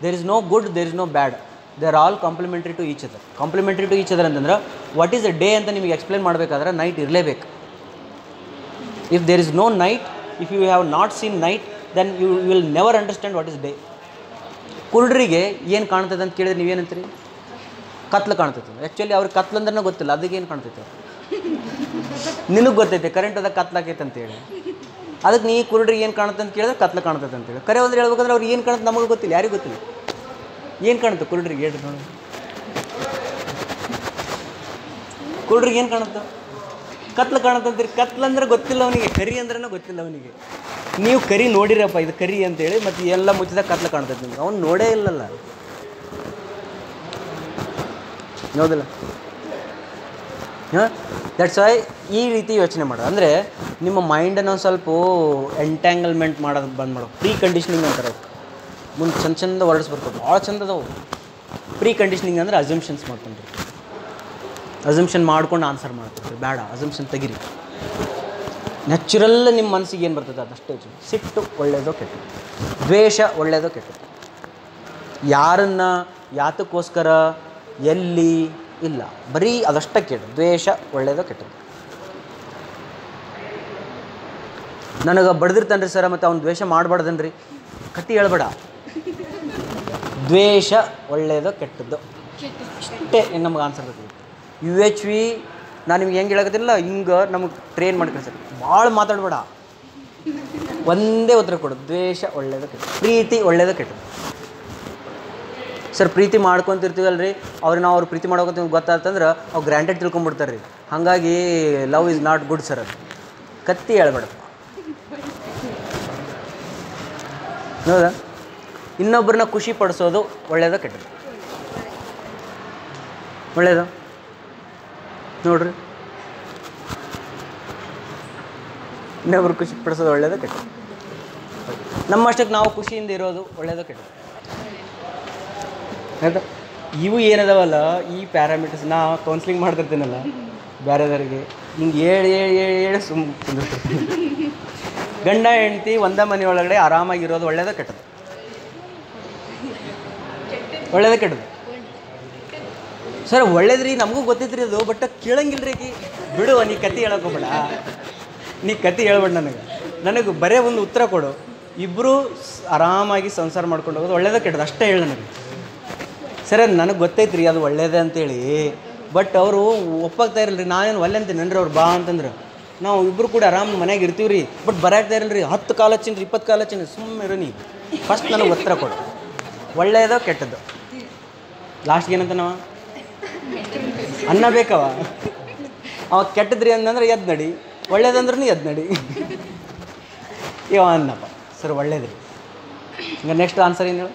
There is no good, there is no bad, they are all complementary to each other. Complementary to each other ಅಂತಂದ್ರೆ ವಾಟ್ ಈಸ್ ಅ ಡೇ ಅಂತ ನಿಮಗೆ ಎಕ್ಸ್ಪ್ಲೇನ್ ಮಾಡಬೇಕಾದ್ರೆ ನೈಟ್ ಇರಲೇಬೇಕು. If there is no night, if you have not seen night, then you will never understand what is day. ಕುರುಡ್ರಿಗೆ ಏನು ಕಾಣ್ತದೆ ಅಂತ ಕೇಳಿದ್ರೆ ನೀವೇನಂತೀರಿ? ಕತ್ಲು ಕಾಣ್ತೈತೆ. ಆ್ಯಕ್ಚುಲಿ ಅವ್ರಿಗೆ ಕತ್ಲು ಅಂದ್ರೆ ಗೊತ್ತಿಲ್ಲ, ಅದಕ್ಕೆ ಏನು ಕಾಣ್ತೈತೆ? ನಿನಗೆ ಗೊತ್ತೈತೆ ಕರೆಂಟ್ ಅದಾಗ ಕತ್ಲಾಕೈತೆ ಅಂತೇಳಿ, ಅದಕ್ಕೆ ನೀ ಕುರುಡ್ರಿಗೆ ಏನು ಕಾಣುತ್ತೆ ಅಂತ ಕೇಳಿದ್ರೆ ಕತ್ಲು ಕಾಣ್ತೈತೆ ಅಂತೇಳಿ. ಕರೆ ಒಂದು ಹೇಳ್ಬೇಕಂದ್ರೆ ಅವ್ರಿಗೆ ಏನು ಕಾಣುತ್ತೆ ನಮಗೆ ಗೊತ್ತಿಲ್ಲ, ಯಾರಿಗೂ ಗೊತ್ತಿಲ್ಲ. ಏನು ಕಾಣುತ್ತೆ ಕುರುಡ್ರಿಗೆ? ಹೇಳ್ರಿ ನೋಡಿ, ಕುರುಡ್ರಿಗೆ ಏನು ಕಾಣುತ್ತೆ? ಕತ್ಲು ಕಾಣುತ್ತೆ ಅಂತೀರಿ. ಕತ್ಲು ಅಂದ್ರೆ ಗೊತ್ತಿಲ್ಲ ಅವನಿಗೆ, ಕರಿ ಅಂದ್ರೂ ಗೊತ್ತಿಲ್ಲ ಅವನಿಗೆ. ನೀವು ಕರಿ ನೋಡಿರಪ್ಪ ಇದು ಕರಿ ಅಂತೇಳಿ, ಮತ್ತು ಎಲ್ಲ ಮುಚ್ಚಿದಾಗ ಕತ್ಲು ಕಾಣ್ತೈತೆ ನಿಮ್ಗೆ, ಅವ್ನು ನೋಡೇ ಇಲ್ಲಲ್ಲ. ಹೌದಿಲ್ಲ? ಹಾಂ, ದಟ್ಸ್ ವೈ ಈ ರೀತಿ ಯೋಚನೆ ಮಾಡೋದು. ಅಂದರೆ ನಿಮ್ಮ ಮೈಂಡನ್ನು ಒಂದು ಸ್ವಲ್ಪ ಎಂಟ್ಯಾಂಗಲ್ಮೆಂಟ್ ಮಾಡೋದು ಬಂದ್ ಮಾಡೋ. ಪ್ರೀ ಕಂಡೀಷ್ನಿಂಗ್ ಅಂತಾರೆ. ಮುಂದೆ ಚಂದ ವರ್ಡ್ಸ್ ಬರ್ತಾವೆ, ಭಾಳ ಚಂದ ಅದಾವೆ. ಪ್ರೀ ಕಂಡೀಷ್ನಿಂಗ್ ಅಂದರೆ ಅಸಂಪ್ಷನ್ಸ್ ಮಾಡ್ಕೊಂಡ್ರಿ, ಅಸಂಪ್ಷನ್ ಮಾಡ್ಕೊಂಡು ಆನ್ಸರ್ ಮಾಡ್ತೀರಿ. ಬೇಡ, ಅಸಂಪ್ಷನ್ ತೆಗಿರಿ. ನ್ಯಾಚುರಲ್ ನಿಮ್ಮ ಮನಸ್ಸಿಗೆ ಏನು ಬರ್ತದೆ ಅದಷ್ಟೇ. ಸಿಟ್ಟು ಒಳ್ಳೆಯದೋ ಕೆಟ್ಟದ್ದು, ದ್ವೇಷ ಒಳ್ಳೆಯದೋ ಕೆಟ್ಟದ್ದು, ಯಾರನ್ನ ಯಾತಕ್ಕೋಸ್ಕರ ಎಲ್ಲಿ ಇಲ್ಲ, ಬರೀ ಅದಷ್ಟೇ ಕೇಳು. ದ್ವೇಷ ಒಳ್ಳೆಯದೋ ಕೆಟ್ಟದ್ದು. ನನಗೆ ಬಡ್ದಿರ್ತಾನೆ ರೀ ಸರ, ಮತ್ತು ಅವ್ನು ದ್ವೇಷ ಮಾಡಬಾರ್ದನ್ರಿ, ಕತ್ತಿ ಹೇಳ್ಬೇಡ. ದ್ವೇಷ ಒಳ್ಳೆಯದೋ ಕೆಟ್ಟದ್ದು ಅಷ್ಟೇ ನಮಗೆ ಆನ್ಸರ್ ಬೇಕು. UHV ನಾನು ನಿಮ್ಗೆ ಹೆಂಗೆ ಹೇಳಕತ್ತಿಲ್ಲ, ಹಿಂಗೆ ನಮಗೆ ಟ್ರೈನ್ ಮಾಡಿ ಕಳಿಸ್ತಾರೆ. ಭಾಳ ಮಾತಾಡಬೇಡ, ಒಂದೇ ಉತ್ತರ ಕೊಡು. ದ್ವೇಷ ಒಳ್ಳೆಯದೋ ಕೆಟ್ಟದ್ದು, ಪ್ರೀತಿ ಒಳ್ಳೆಯದೋ ಕೆಟ್ಟದ್ದು. ಸರ್ ಪ್ರೀತಿ ಮಾಡ್ಕೊತಿರ್ತೀವಲ್ಲ ರೀ, ನಾವು ಅವ್ರು ಪ್ರೀತಿ ಮಾಡ್ಕೊತ ಗೊತ್ತಾಗ್ತಂದ್ರೆ ಅವ್ರು ಗ್ರ್ಯಾಂಟೆಡ್ ತಿಳ್ಕೊಂಬಿಡ್ತಾರೆ ರೀ. ಹಾಗಾಗಿ love is not good sir. ಅದು ಕತ್ತಿ ಹೇಳ್ಬೇಡಪ್ಪ. ಹೌದಾ? ಇನ್ನೊಬ್ಬರನ್ನ ಖುಷಿ ಪಡಿಸೋದು ಒಳ್ಳೆಯದೋ ಕೆಟ್ಟದ್ದು? ಒಳ್ಳೆಯದು ನೋಡ್ರಿ. ಇನ್ನೊಬ್ರು ಖುಷಿ ಪಡಿಸೋದು ಒಳ್ಳೆಯದೋ ಕೆಟ್ಟದ್ದು? ನಮ್ಮಷ್ಟಕ್ಕೆ ನಾವು ಖುಷಿಯಿಂದ ಇರೋದು ಒಳ್ಳೆಯದೋ ಕೆಟ್ಟದ್ದು? ಆಯಿತಾ? ಇವು ಏನದಾವಲ್ಲ ಈ ಪ್ಯಾರಾಮೀಟರ್ಸ್, ನಾ ಕೌನ್ಸ್ಲಿಂಗ್ ಮಾಡ್ತಿರ್ತೀನಲ್ಲ ಬೇರೆದವ್ರಿಗೆ, ಹಿಂಗೆ ಹೇಳಿ ಕುಂದಿರ್ತೀನಿ. ಗಂಡ ಹೆಂಡ್ತಿ ಒಂದೇ ಮನೆಯೊಳಗಡೆ ಆರಾಮಾಗಿರೋದು ಒಳ್ಳೆಯದೋ ಕೆಟ್ಟದ್ದು? ಒಳ್ಳೆಯದೋ ಕೆಟ್ಟದ್ದು? ಸರ್ ಒಳ್ಳೇದ್ರಿ, ನಮಗೂ ಗೊತ್ತೈತ್ರಿ ಅದು, ಬಟ್ ಕೇಳಂಗಿಲ್ಲ ರೀ. ಬಿಡು, ನೀ ಕತೆ ಹೇಳೋಕೋಬೇಡ, ನೀ ಕತೆ ಹೇಳ್ಬೇಡ. ನನಗೆ ಬರೇ ಒಂದು ಉತ್ತರ ಕೊಡು. ಇಬ್ಬರು ಆರಾಮಾಗಿ ಸಂಸಾರ ಮಾಡ್ಕೊಂಡು ಹೋಗೋದು ಒಳ್ಳೇದೋ ಕೆಟ್ಟದ್ದು ಅಷ್ಟೇ ಹೇಳಿ ನನಗೆ. ಸರ್ ನನಗೆ ಗೊತ್ತೈತ್ರಿ ಅದು ಒಳ್ಳೇದೇ ಅಂತೇಳಿ, ಬಟ್ ಅವರು ಒಪ್ಪಾಗ್ತಾ ಇರಲ್ರಿ. ನಾನೇನು ಒಳ್ಳೆ ಅಂತೀನಿ ನನ್ರಿ, ಅವ್ರು ಬಾ ಅಂತಂದ್ರೆ ನಾವು ಇಬ್ಬರು ಕೂಡ ಆರಾಮ್ ಮನೆಯಾಗ ಇರ್ತೀವಿ ರೀ, ಬಟ್ ಬರಾಕ್ತಾ ಇರಲ್ರಿ. 10 ಕಾಲು ಹಚ್ಚಿನ್ರಿ, 20 ಕಾಲು ಹಚ್ಚಿನಿ, ಸುಮ್ಮನೆ ಇರೋ ನೀ. ಫಸ್ಟ್ ನನಗೆ ಉತ್ತರ ಕೊಡು, ಒಳ್ಳೆಯದೋ ಕೆಟ್ಟದ್ದು? ಲಾಸ್ಟ್ಗೆ ಏನಂತ ನಾವು ಅನ್ನ ಬೇಕವ. ಅವ ಕೆಟ್ಟದ್ರಿ ಅಂತಂದ್ರೆ ಎದ್ದು ನಡಿ, ಒಳ್ಳೇದಂದ್ರೂ ಎದ್ದು ನಡಿ. ಇವ ಅನ್ನಪ್ಪ ಸರ್ ಒಳ್ಳೇದ್ರಿ. ಈಗ ನೆಕ್ಸ್ಟ್ ಆನ್ಸರ್ ಏನು ಹೇಳು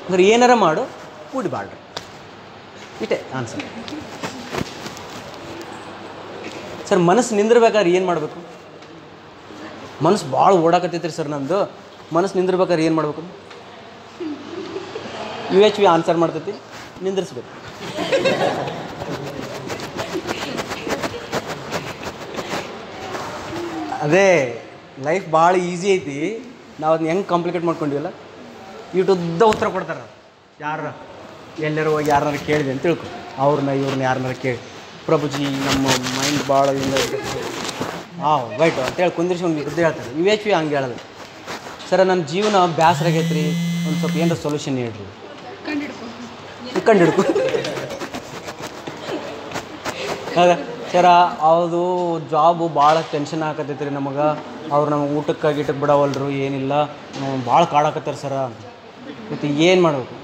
ಅಂದ್ರೆ ಏನಾರ ಮಾಡು ಕೂಡಿಬಾಡ್ರಿ, ಇಷ್ಟೇ ಆನ್ಸರ್. ಸರ್ ಮನಸ್ಸು ನಿಂದಿರ್ಬೇಕಾದ್ರೆ ಏನು ಮಾಡಬೇಕು? ಮನಸ್ಸು ಭಾಳ ಓಡಾಕತ್ತೈತ್ರಿ ಸರ್ ನಮ್ಮದು, ಮನಸ್ಸು ನಿಂದಿರ್ಬೇಕಾದ್ರೆ ಏನು ಮಾಡಬೇಕು? UHV ಆನ್ಸರ್ ಮಾಡ್ತೈತಿ, ನಿಂದಿರಿಸ್ಬೇಕು. ಅದೇ ಲೈಫ್ ಭಾಳ ಈಸಿ ಐತಿ, ನಾವು ಅದನ್ನ ಹೆಂಗೆ ಕಾಂಪ್ಲಿಕೇಟ್ ಮಾಡ್ಕೊಂಡಿವಲ್ಲ. ಇಷ್ಟುದ್ದ ಉತ್ತರ ಕೊಡ್ತಾರೆ ಯಾರ ಎಲ್ಲರೂ ಹೋಗಿ ಯಾರನ್ನಾರು ಕೇಳಿದೆ ಅಂತ ತಿಳ್ಕೊ, ಇವ್ರನ್ನ ಯಾರನ್ನಾರು ಕೇಳಿ, ಪ್ರಭುಜಿ ನಮ್ಮ ಮೈಂಡ್ ಭಾಳ ಇಲ್ಲ ವೈಟು ಅಂತೇಳಿ ಕುಂದಿರಿಸಿ ಒಂದು ಇದ್ದು ಹೇಳ್ತಾರೆ. UHV ಹಂಗೆ ಹೇಳೋದು, ಸರ ನನ್ನ ಜೀವನ ಬೇಸರ ಆಗೈತೆ ರೀ, ಒಂದು ಸ್ವಲ್ಪ ಏನಾರ ಸೊಲ್ಯೂಷನ್ ಹೇಳ್ರಿ, ಕಂಡು ಹಿಡ್ಕೊ. ಹೌದಾ ಸರ ಅದು ಜಾಬು ಭಾಳ ಟೆನ್ಷನ್ ಆಕತ್ತೈತೆ ರೀ ನಮಗೆ, ಅವ್ರು ನಮಗೆ ಊಟಕ್ಕೆ ಬಿಡವಲ್ರು, ಏನಿಲ್ಲ ಭಾಳ ಕಾಡಾಕತ್ತಾರೆ ಸರ ಅಂತ. ಮತ್ತು ಏನು ಮಾಡಬೇಕು?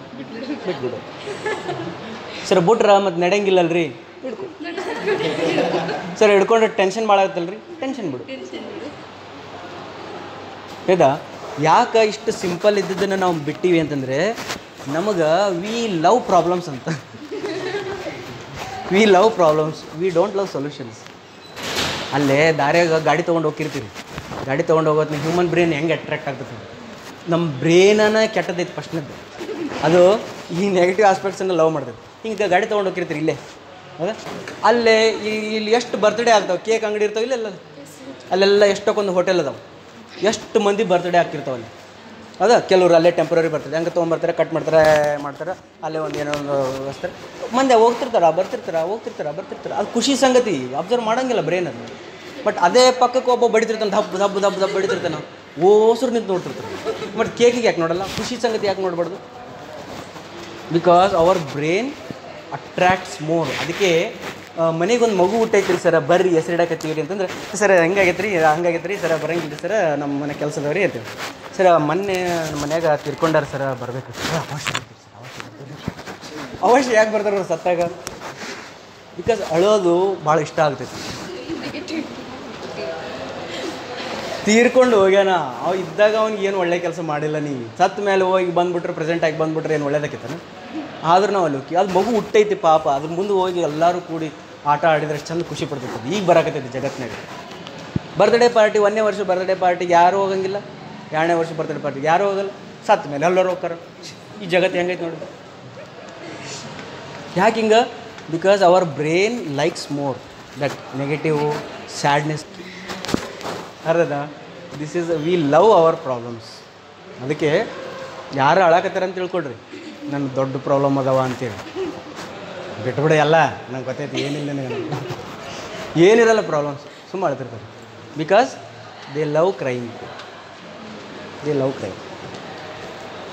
ಬಿಟ್ಬಿಡು ಸರ್. ಬಿಟ್ರೆ ಮತ್ತು ನಡೆಯಂಗಿಲ್ಲಲ್ರಿ, ಹಿಡ್ಕೊ. ಸರ್ ಹಿಡ್ಕೊಂಡ್ರೆ ಟೆನ್ಷನ್ ಭಾಳ ಆಗುತ್ತಲ್ರಿ, ಟೆನ್ಷನ್ ಬಿಡು. ಹೌದಾ? ಯಾಕೆ ಇಷ್ಟು ಸಿಂಪಲ್ ಇದ್ದದ್ದನ್ನು ನಾವು ಬಿಟ್ಟಿವಿ ಅಂತಂದರೆ ನಮಗೆ ವಿ ಲವ್ ಪ್ರಾಬ್ಲಮ್ಸ್ ಅಂತ. We love problems, we don't love solutions. ಅಲ್ಲೇ ದಾರಿಯಾಗ ಗಾಡಿ ತೊಗೊಂಡು ಹೋಗಿರ್ತೀರಿ, ಗಾಡಿ ತೊಗೊಂಡು ಹೋಗೋದು ಹ್ಯೂಮನ್ ಬ್ರೈನ್ ಹೆಂಗೆ ಅಟ್ರಾಕ್ಟ್ ಆಗ್ತದೆ, ನಮ್ಮ ಬ್ರೈನನ್ನ ಕೆಟ್ಟದೈತೆ ಫಸ್ಟ್ನದ್ದು. ಅದು ಈ ನೆಗೆಟಿವ್ ಆಸ್ಪೆಕ್ಟ್ಸನ್ನು ಲವ್ ಮಾಡ್ತದೆ. ಹಿಂಗೆ ಗಾಡಿ ತೊಗೊಂಡು ಹೋಗಿರ್ತೀರಿ ಇಲ್ಲೇ, ಹೌದಾ? ಅಲ್ಲೇ ಇಲ್ಲಿ ಎಷ್ಟು ಬರ್ತ್ಡೇ ಆಗ್ತಾವೆ, ಕೇಕ್ ಅಂಗಡಿ ಇರ್ತಾವೆ ಇಲ್ಲೆಲ್ಲ, ಅಲ್ಲೆಲ್ಲ ಎಷ್ಟಕ್ಕೊಂದು ಹೋಟೆಲ್ ಅದಾವೆ, ಎಷ್ಟು ಮಂದಿ ಬರ್ತ್ಡೇ ಆಗ್ತಿರ್ತಾವೆ ಅಲ್ಲಿ. ಹೌದಾ? ಕೆಲವರು ಅಲ್ಲೇ ಟೆಂಪ್ರರಿ ಬರ್ತದೆ, ಹಂಗೆ ತೊಗೊಂಬರ್ತಾರೆ, ಕಟ್ ಮಾಡ್ತಾರೆ, ಅಲ್ಲೇ ಒಂದು ಏನೋ ಒಂದು ವ್ಯವಸ್ಥೆ ಮಂದಿ ಬರ್ತಿರ್ತಾರೆ. ಅದು ಖುಷಿ ಸಂಗತಿ, ಅಬ್ಸರ್ವ್ ಮಾಡೋಂಗಿಲ್ಲ ಬ್ರೈನ್ ಅದು. ಬಟ್ ಅದೇ ಪಕ್ಕಕ್ಕೆ ಒಬ್ಬ ಬಡಿತಿರ್ತಾನೆ, ದಬ್ಬ ಬಡಿತಿರ್ತಾನೆ, ಓಸರು ನಿಂತು ನೋಡ್ತಿರ್ತಾರೆ. ಬಟ್ ಕೇಕಿಗೆ ಯಾಕೆ ನೋಡಲ್ಲ? ಖುಷಿ ಸಂಗತಿ ಯಾಕೆ ನೋಡ್ಬಾರ್ದು? Because our brain attracts more. ಅದಕ್ಕೆ ಮನೆಗೊಂದು ಮಗು ಹುಟ್ಟೈತ್ರಿ ಸರ, ಬರ್ರಿ ಹೆಸರಿಡಾಕತ್ತೀವಿ ಅಂತಂದ್ರೆ, ಸರ್ ಹಂಗಾಗೈತ್ರಿ ಸರ, ಬರಂಗಿಲ್ಲ ಸರ, ನಮ್ಮ ಮನೆ ಕೆಲಸದವ್ರಿ ಅಂತೀವಿ. ಸರ್ ಮೊನ್ನೆ ನಮ್ಮ ಮನ್ಯಾಗ ತಿರ್ಕೊಂಡಾರ ಸರ, ಬರಬೇಕು ಸರ್, ಅವಶ್ಯ ಯಾಕೆ ಬರ್ತಾರೆ ಅವ್ರು ಸತ್ತಾಗ? ಬಿಕಾಸ್ ಅಳೋದು ಭಾಳ ಇಷ್ಟ ಆಗ್ತೈತಿ. ತೀರ್ಕೊಂಡು ಹೋಗ್ಯಾನ, ಅವ ಇದ್ದಾಗ ಅವ್ನಿಗೆ ಏನು ಒಳ್ಳೆ ಕೆಲಸ ಮಾಡಿಲ್ಲ, ನೀವು ಸತ್ತ ಮೇಲೆ ಹೋಗಿ ಬಂದುಬಿಟ್ರೆ, ಪ್ರೆಸೆಂಟ್ ಆಗಿ ಬಂದುಬಿಟ್ರೆ ಏನು ಒಳ್ಳೇದಾಕೈತಾನ? ಆದ್ರೂ ನಾವು ಅಲ್ಲಿ ಅದು ಮಗು ಹುಟ್ಟೈತಿ ಪಾಪ, ಅದ್ರ ಮುಂದೆ ಹೋಗಿ ಎಲ್ಲರೂ ಕೂಡಿ ಆಟ ಆಡಿದ್ರೆ ಚಂದ ಖುಷಿ ಪಡ್ತೈತಿ. ಈಗ ಬರಾಕತ್ತೈತಿ ಜಗತ್ತಿನಾಗ ಬರ್ತ್ಡೇ ಪಾರ್ಟಿ, 1ನೇ ವರ್ಷ ಬರ್ತ್ಡೇ ಪಾರ್ಟಿಗೆ ಯಾರೂ ಹೋಗಂಗಿಲ್ಲ, 2ನೇ ವರ್ಷ ಬರ್ತ್ಡೇ ಪಾರ್ಟಿಗೆ ಯಾರೂ ಹೋಗಲ್ಲ, ಸತ್ತ ಮೇಲೆ ಎಲ್ಲರೂ ಹೋಗ್ತಾರೆ. ಈ ಜಗತ್ತು ಹೆಂಗೈತೆ ನೋಡಿ. ಯಾಕೆ ಹಿಂಗೆ? Because our brain likes more that negative sadness. ಅರ್ಧದ this is we love our problems. ಅದಕ್ಕೆ ಯಾರು ಅಳಾಕತ್ತಾರೆ ಅಂತ ತಿಳ್ಕೊಳ್ರಿ, ನನ್ನ ದೊಡ್ಡ ಪ್ರಾಬ್ಲಮ್ ಅದಾವ ಅಂತೇಳಿ ಬಿಟ್ಬಿಡ. ಎಲ್ಲ ನಂಗೆ ಗೊತ್ತೈತಿ, ಏನಿರಲ್ಲ ಪ್ರಾಬ್ಲಮ್ಸ್, ಸುಮ್ಮ ಅಳ್ತಿರ್ತಾರೆ. Because they love crime.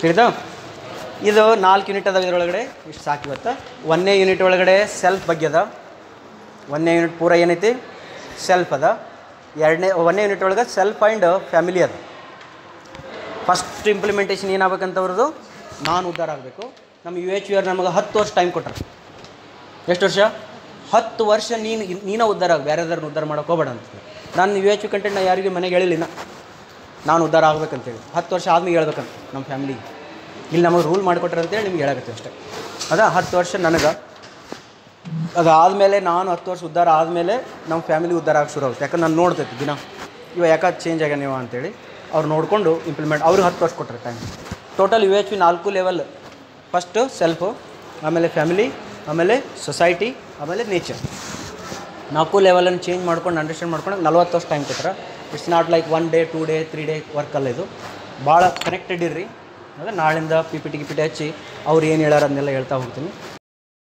ತಿಳಿತಾ? ಇದು 4 ಯೂನಿಟ್ ಅದಾವೆ ಇದರೊಳಗಡೆ, ಇಷ್ಟು ಸಾಕು ಇವತ್ತು. 1ನೇ ಯೂನಿಟ್ ಒಳಗಡೆ ಸೆಲ್ಫ್ ಬಗ್ಗೆ ಅದ. 1ನೇ ಯೂನಿಟ್ ಪೂರ ಏನೈತಿ? ಸೆಲ್ಫ್ ಅದ. 1ನೇ ಯೂನಿಟ್ ಒಳಗೆ ಸೆಲ್ಫ್ ಆ್ಯಂಡ್ ಫ್ಯಾಮಿಲಿ ಅದ. ಫಸ್ಟ್ ಇಂಪ್ಲಿಮೆಂಟೇಷನ್ ಏನಾಗಬೇಕಂತವ್ರದ್ದು, ನಾನು ಉದ್ಧಾರ ಆಗಬೇಕು. ನಮ್ಮ UHV ನಮಗೆ 10 ವರ್ಷ ಟೈಮ್ ಕೊಟ್ಟರು. ಎಷ್ಟು ವರ್ಷ? 10 ವರ್ಷ ನೀನು ಉದ್ಧಾರ ಆಗ, ಬೇರೆದಾರನ್ನ ಉದ್ಧಾರ ಮಾಡೋಕೆ ಹೋಗಬೇಡ ಅಂತ. ನಾನು UHV ಕಂಟೆಂಟ್ ಯಾರಿಗೂ ಮನೆಗೆ ಹೇಳಿಲ್ಲ, ನಾನು ಉದ್ಧಾರ ಆಗ್ಬೇಕಂತೇಳಿ. 10 ವರ್ಷ ಆದ್ಮೇಲೆ ಹೇಳ್ಬೇಕಂತ ನಮ್ಮ ಫ್ಯಾಮಿಲಿ ಇಲ್ಲಿ ನಮಗೆ ರೂಲ್ ಮಾಡಿಕೊಟ್ರೆ ಅಂತೇಳಿ ನಿಮ್ಗೆ ಹೇಳಕತ್ತೀವಿ ಅಷ್ಟೇ. ಅದ 10 ವರ್ಷ ನನಗೆ, ಅದಾದಮೇಲೆ ನಾನು 10 ವರ್ಷ ಉದ್ಧಾರ ಆದಮೇಲೆ ನಮ್ಮ ಫ್ಯಾಮಿಲಿ ಉದ್ಧಾರ ಆಗಿ ಶುರು ಆಗುತ್ತೆ. ಯಾಕಂದ್ರೆ ನಾನು ನೋಡ್ತೈತಿ ದಿನ ಯಾಕೆ ಚೇಂಜ್ ಆಗ್ಯಾನ ನೀವು ಅಂತೇಳಿ. ಅವ್ರು ನೋಡಿಕೊಂಡು ಇಂಪ್ಲಿಮೆಂಟ್, ಅವ್ರಿಗೆ 10 ವರ್ಷ ಕೊಟ್ಟರೆ time. Total UHV 4 level. First self, ಆಮೇಲೆ ಫ್ಯಾಮಿಲಿ, ಆಮೇಲೆ ಸೊಸೈಟಿ, ಆಮೇಲೆ ನೇಚರ್. 4 ಲೆವೆಲನ್ನು ಚೇಂಜ್ ಮಾಡ್ಕೊಂಡು ಅಂಡರ್ಸ್ಟ್ಯಾಂಡ್ ಮಾಡ್ಕೊಂಡು 40 ವರ್ಷ ಟೈಮ್ ಕೊಟ್ಟರೆ. It's not like 1 day 2 day 3 day work ಅಲ್ಲ, ಇದು ಭಾಳ ಕನೆಕ್ಟೆಡ್ ಇರ್ರಿ. ಅಂದರೆ ನಾಳಿಂದ PPT ಹಚ್ಚಿ ಅವ್ರು ಏನು ಹೇಳ್ಯಾರ ಅದನ್ನೆಲ್ಲ ಹೇಳ್ತಾ ಹೋಗ್ತೀನಿ.